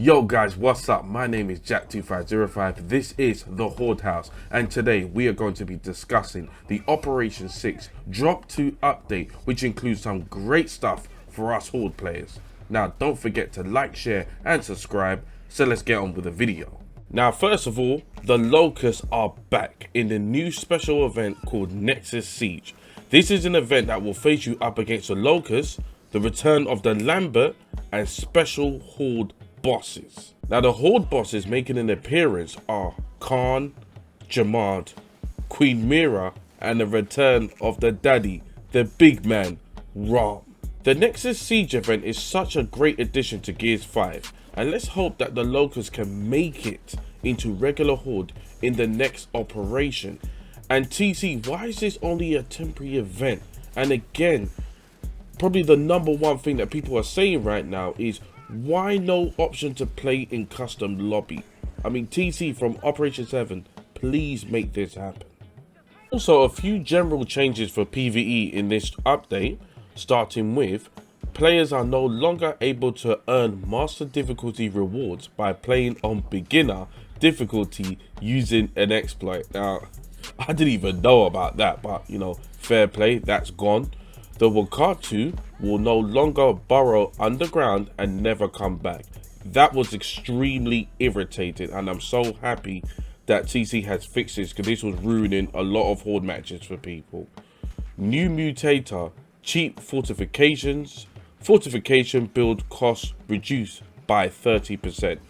Yo guys, what's up? My name is Jack2505. This is the Horde House, and today we are going to be discussing the Operation 6 Drop 2 update, which includes some great stuff for us Horde players. Now don't forget to like, share and subscribe, so let's get on with the video. Now first of all, the Locusts are back in the new special event called Nexus Siege. This is an event that will face you up against the Locusts, the return of the Lambert and special Horde bosses. Now the Horde bosses making an appearance are Khan, Jamad, Queen Mira and the return of the daddy, the big man, Ram. The Nexus Siege event is such a great addition to Gears 5, and let's hope that the Locusts can make it into regular Horde in the next operation. And TC, why is this only a temporary event? And again, probably the number one thing that people are saying right now is, why no option to play in custom lobby? I mean, TC from Operation 7, please make this happen. Also, a few general changes for PvE in this update, starting with players are no longer able to earn master difficulty rewards by playing on beginner difficulty using an exploit. Now, I didn't even know about that, but you know, fair play, that's gone. The Wakatu will no longer burrow underground and never come back. That was extremely irritating, and I'm so happy that TC has fixed this, because this was ruining a lot of Horde matches for people. New mutator, cheap fortifications, fortification build costs reduced by 30%.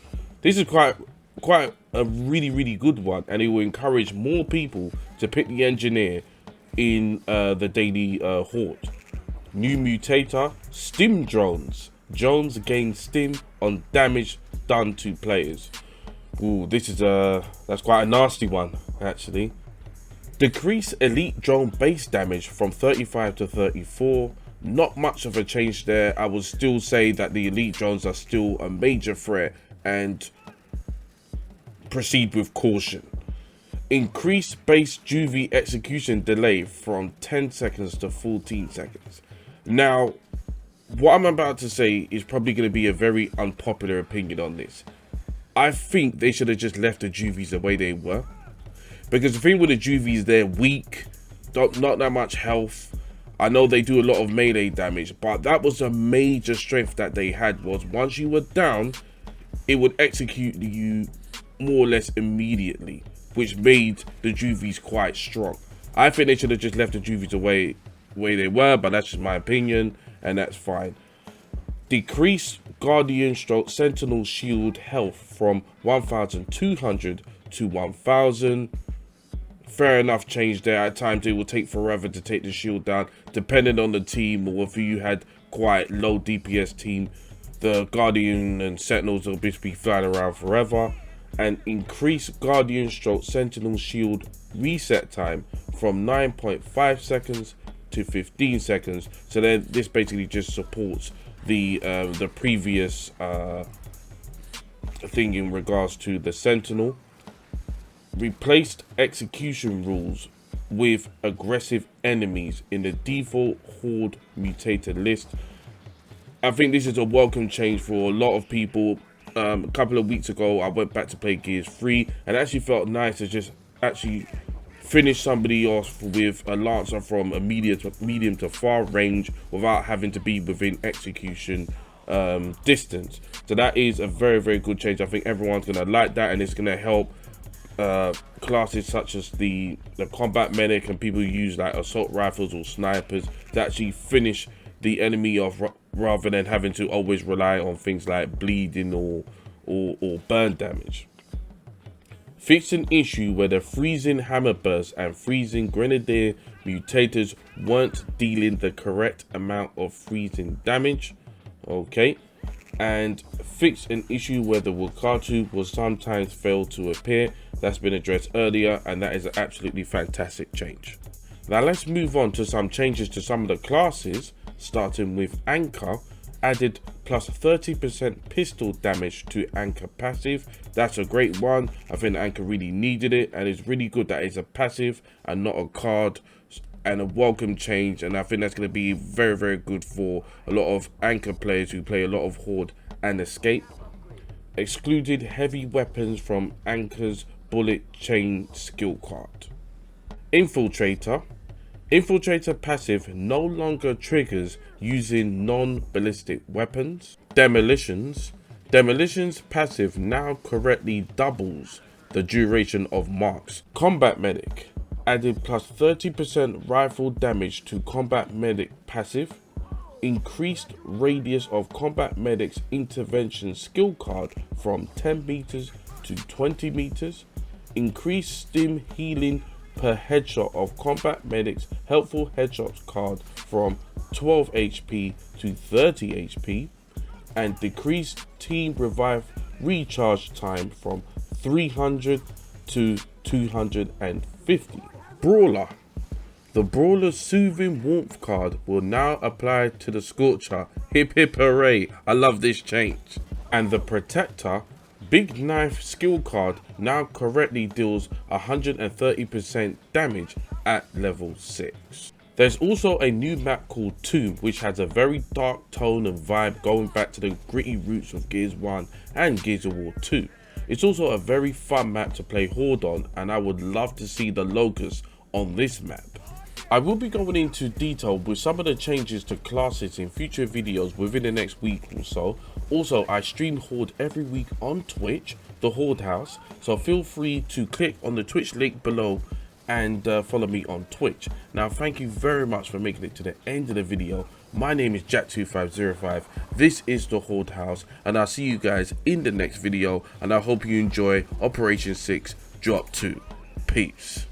This is quite a really good one, and it will encourage more people to pick the engineer in the daily Horde. New mutator, stim drones. Drones gain stim on damage done to players. Ooh, this is that's quite a nasty one actually. Decrease elite drone base damage from 35 to 34. Not much of a change there. I would still say that the elite drones are still a major threat, and proceed with caution. Increase base juvie execution delay from 10 seconds to 14 seconds. Now, what I'm about to say is probably going to be a very unpopular opinion on this. I think they should have just left the juvies the way they were. Because the thing with the juvies, they're weak, not that much health. I know they do a lot of melee damage, but that was a major strength that they had, was once you were down, it would execute you more or less immediately, which made the juvies quite strong. I think they should have just left the juvies the way they were, but that's just my opinion, and that's fine. Decrease Guardian stroke Sentinel shield health from 1200 to 1000. Fair enough change there. At times it will take forever to take the shield down, depending on the team, or if you had quite low DPS team, the Guardian and Sentinels will just be flying around forever. And increase Guardian stroke Sentinel shield reset time from 9.5 seconds to 15 seconds. So then this basically just supports the previous thing in regards to the Sentinel. Replaced execution rules with aggressive enemies in the default Horde mutated list. I think this is a welcome change for a lot of people. A couple of weeks ago I went back to play Gears 3 and actually felt nice to just actually finish somebody off with a lancer from a medium to far range without having to be within execution distance. So that is a very good change. I think everyone's gonna like that, and it's gonna help classes such as the combat medic and people who use like assault rifles or snipers to actually finish the enemy off, rather than having to always rely on things like bleeding or burn damage. Fix an issue where the freezing hammer burst and freezing grenadier mutators weren't dealing the correct amount of freezing damage. Okay. And fix an issue where the Wakatu will sometimes fail to appear. That's been addressed earlier, and that is an absolutely fantastic change. Now let's move on to some changes to some of the classes, starting with Anchor. Added plus 30% pistol damage to Anchor passive. That's a great one. I think Anchor really needed it, and it's really good that it's a passive and not a card, and a welcome change. And I think that's going to be very good for a lot of Anchor players who play a lot of Horde and Escape. Excluded heavy weapons from Anchor's bullet chain skill card. Infiltrator. Infiltrator passive no longer triggers using non-ballistic weapons. Demolitions. Demolitions passive now correctly doubles the duration of marks. Combat medic. Added plus 30% rifle damage to combat medic passive. Increased radius of combat medic's intervention skill card from 10 meters to 20 meters. Increased stim healing per headshot of combat medic's helpful headshots card from 12 HP to 30 HP. And decreased team revive recharge time from 300 to 250. Brawler. The Brawler's Soothing Warmth card will now apply to the Scorcher. Hip hip hooray, I love this change. And the Protector Big Knife skill card now correctly deals 130% damage at level 6. There's also a new map called Tomb, which has a very dark tone and vibe going back to the gritty roots of Gears 1 and Gears of War 2. It's also a very fun map to play Horde on, and I would love to see the Locust on this map. I will be going into detail with some of the changes to classes in future videos within the next week or so. Also, I stream Horde every week on Twitch, the Horde House, so feel free to click on the Twitch link below and follow me on Twitch. Now, thank you very much for making it to the end of the video. My name is Jack2505. This is the Horde House, and I'll see you guys in the next video, and I hope you enjoy Operation 6 Drop 2. Peace.